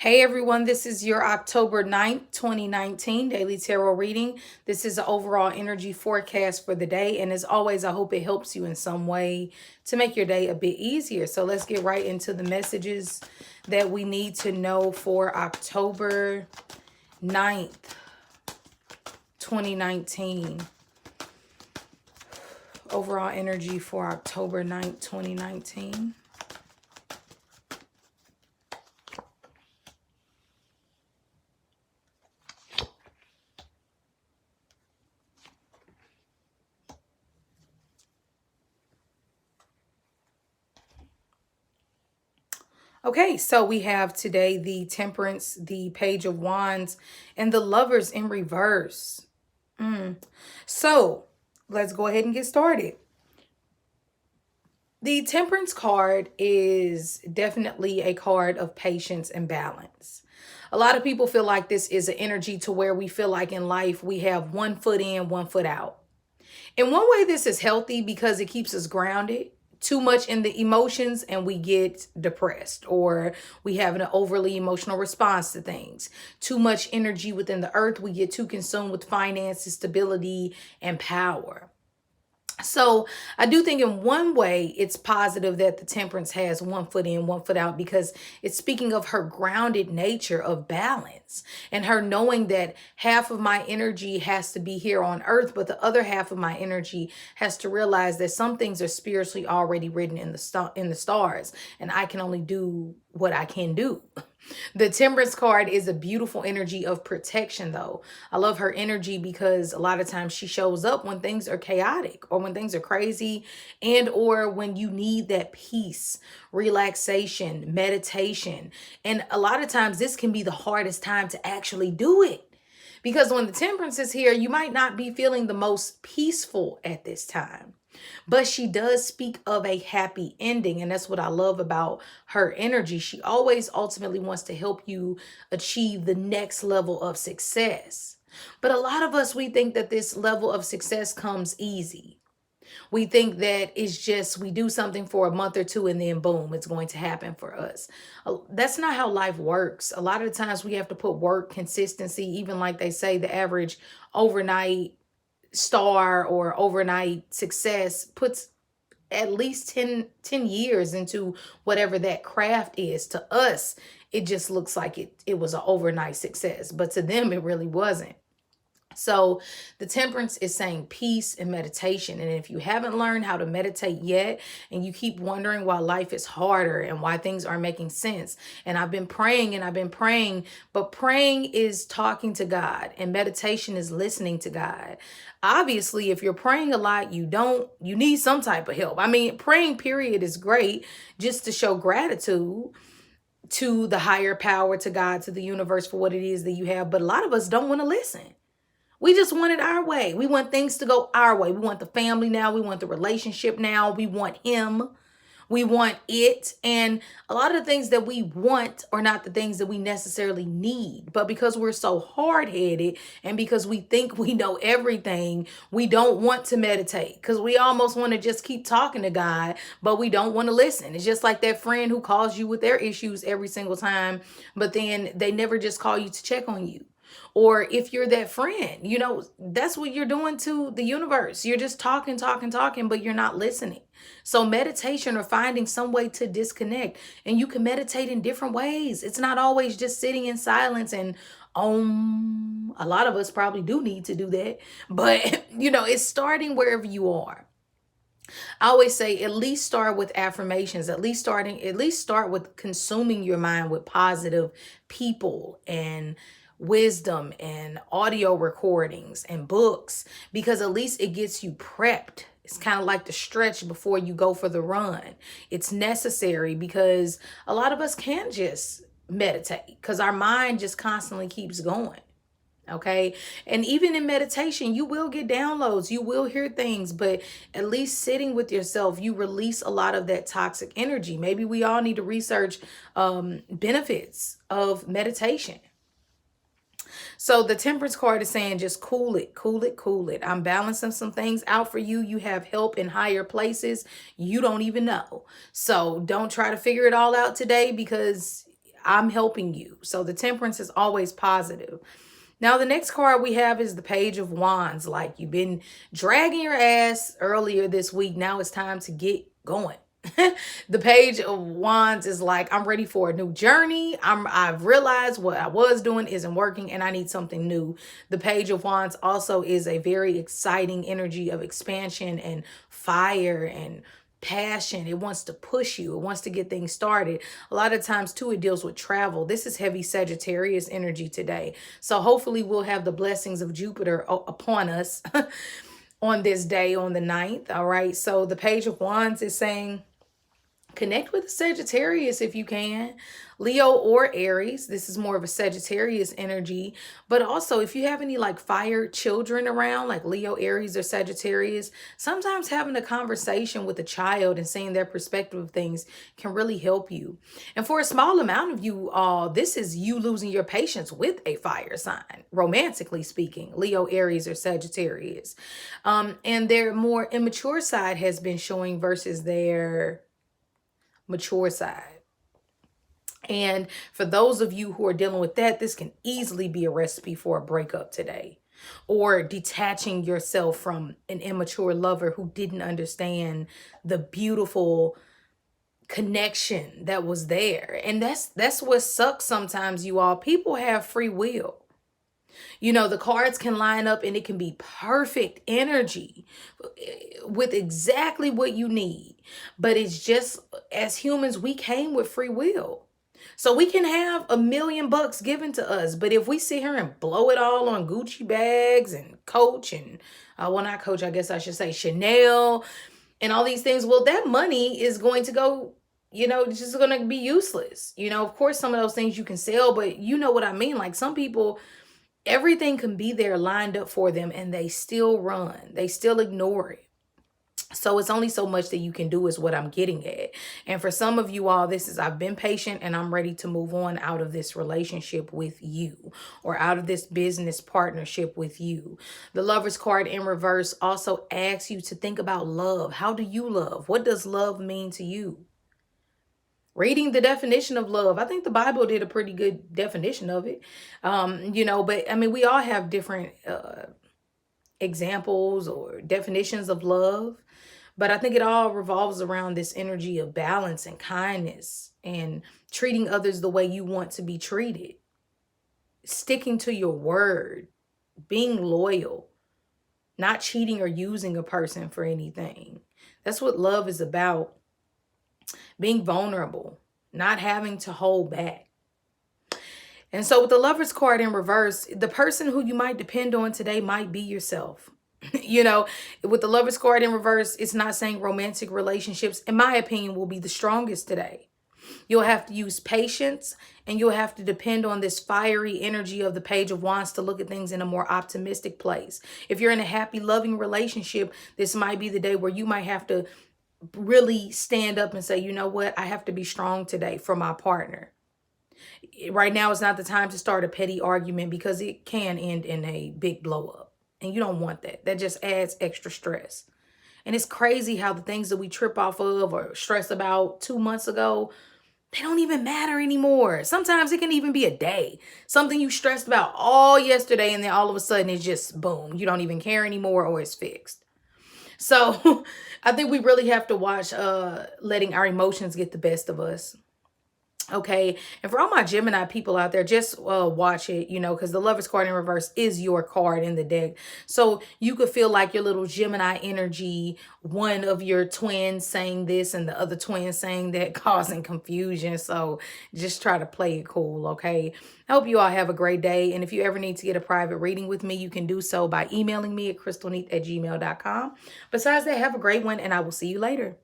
Hey everyone, this is your October 9th, 2019 Daily Tarot reading. This is the overall energy forecast for the day. And as always, I hope it helps you in some way to make your day a bit easier. So let's get right into the messages that we need to know for October 9th, 2019. Overall energy for October 9th, 2019. Okay, so we have today the Temperance, the Page of Wands, and the Lovers in reverse. So let's go ahead and get started. The Temperance card is definitely a card of patience and balance. A lot of people feel like this is an energy to where we feel like in life we have one foot in, one foot out. In one way, this is healthy because it keeps us grounded. Too much in the emotions and we get depressed, or we have an overly emotional response to things. Too much energy within the earth, we get too consumed with finances, stability, and power. So I do think in one way it's positive that the Temperance has one foot in, one foot out, because it's speaking of her grounded nature of balance and her knowing that half of my energy has to be here on earth, but the other half of my energy has to realize that some things are spiritually already written in the stars, and I can only do what I can do. The Temperance card is a beautiful energy of protection, though. I love her energy because a lot of times she shows up when things are chaotic or when things are crazy, and or when you need that peace, relaxation, meditation. And a lot of times this can be the hardest time to actually do it. Because when the Temperance is here, you might not be feeling the most peaceful at this time. But she does speak of a happy ending. And that's what I love about her energy. She always ultimately wants to help you achieve the next level of success. But a lot of us, we think that this level of success comes easy. We think that it's just we do something for a month or two and then boom, it's going to happen for us. That's not how life works. A lot of the times we have to put work, consistency, even like they say, the average overnight star or overnight success puts at least 10 years into whatever that craft is. To us, it just looks like it was an overnight success, but to them it really wasn't. So the Temperance is saying peace and meditation. And if you haven't learned how to meditate yet, and you keep wondering why life is harder and why things aren't making sense, and I've been praying and I've been praying, but praying is talking to God and meditation is listening to God. Obviously, if you're praying a lot, you need some type of help. I mean, praying period is great just to show gratitude to the higher power, to God, to the universe for what it is that you have. But a lot of us don't want to listen. We just want it our way. We want things to go our way. We want the family now. We want the relationship now. We want him. We want it. And a lot of the things that we want are not the things that we necessarily need. But because we're so hard-headed and because we think we know everything, we don't want to meditate because we almost want to just keep talking to God, but we don't want to listen. It's just like that friend who calls you with their issues every single time, but then they never just call you to check on you. Or if you're that friend, that's what you're doing to the universe. You're just talking, talking, talking, but you're not listening. So meditation or finding some way to disconnect, and you can meditate in different ways. It's not always just sitting in silence and a lot of us probably do need to do that, but it's starting wherever you are. I always say at least start with affirmations, at least start with consuming your mind with positive people and wisdom and audio recordings and books, because at least it gets you prepped. It's kind of like the stretch before you go for the run. It's necessary because a lot of us can't just meditate because our mind just constantly keeps going. Okay. And even in meditation, you will get downloads, you will hear things, but at least sitting with yourself, you release a lot of that toxic energy. Maybe we all need to research benefits of meditation. So the Temperance card is saying just cool it, cool it, cool it. I'm balancing some things out for you. You have help in higher places. You don't even know. So don't try to figure it all out today because I'm helping you. So the Temperance is always positive. Now, the next card we have is the Page of Wands. Like, you've been dragging your ass earlier this week. Now it's time to get going. The Page of Wands is like, I'm ready for a new journey. I've realized what I was doing isn't working and I need something new. The Page of Wands also is a very exciting energy of expansion and fire and passion. It wants to push you. It wants to get things started. A lot of times too, it deals with travel. This is heavy Sagittarius energy today. So hopefully we'll have the blessings of Jupiter upon us on this day, on the 9th. All right. So the Page of Wands is saying, connect with a Sagittarius if you can. Leo or Aries. This is more of a Sagittarius energy. But also, if you have any like fire children around, like Leo, Aries, or Sagittarius, sometimes having a conversation with a child and seeing their perspective of things can really help you. And for a small amount of you all, this is you losing your patience with a fire sign, romantically speaking, Leo, Aries, or Sagittarius. And their more immature side has been showing versus their mature side. And for those of you who are dealing with that, this can easily be a recipe for a breakup today, or detaching yourself from an immature lover who didn't understand the beautiful connection that was there. And that's what sucks sometimes, you all. People have free will. You know, the cards can line up and it can be perfect energy with exactly what you need. But it's just, as humans, we came with free will. So we can have $1 million given to us. But if we sit here and blow it all on Gucci bags and Coach and, well, not Coach, I guess I should say Chanel and all these things, well, that money is going to go, you know, it's just going to be useless. You know, of course, some of those things you can sell, but you know what I mean? Like, some people, everything can be there lined up for them and they still run. They still ignore it. So it's only so much that you can do is what I'm getting at. And for some of you all, this is, I've been patient and I'm ready to move on out of this relationship with you, or out of this business partnership with you. The Lover's card in reverse also asks you to think about love. How do you love? What does love mean to you? Reading the definition of love. I think the Bible did a pretty good definition of it. You know, but I mean, we all have different examples or definitions of love. But I think it all revolves around this energy of balance and kindness and treating others the way you want to be treated. Sticking to your word, being loyal, not cheating or using a person for anything. That's what love is about. Being vulnerable, not having to hold back. And so with the Lover's card in reverse, the person who you might depend on today might be yourself. You know, with the Lover's card in reverse, it's not saying romantic relationships, in my opinion, will be the strongest today. You'll have to use patience and you'll have to depend on this fiery energy of the Page of Wands to look at things in a more optimistic place. If you're in a happy, loving relationship, this might be the day where you might have to really stand up and say, you know what, I have to be strong today for my partner. Right now is not the time to start a petty argument because it can end in a big blow up. And you don't want that. That just adds extra stress. And it's crazy how the things that we trip off of or stress about 2 months ago, they don't even matter anymore. Sometimes it can even be a day. Something you stressed about all yesterday and then all of a sudden it's just boom. You don't even care anymore, or it's fixed. So I think we really have to watch letting our emotions get the best of us. Okay. And for all my Gemini people out there, just watch it, you know, because the Lover's card in reverse is your card in the deck. So you could feel like your little Gemini energy, one of your twins saying this and the other twin saying that, causing confusion. So just try to play it cool. Okay. I hope you all have a great day. And if you ever need to get a private reading with me, you can do so by emailing me at crystalneath@gmail.com. Besides that, have a great one and I will see you later.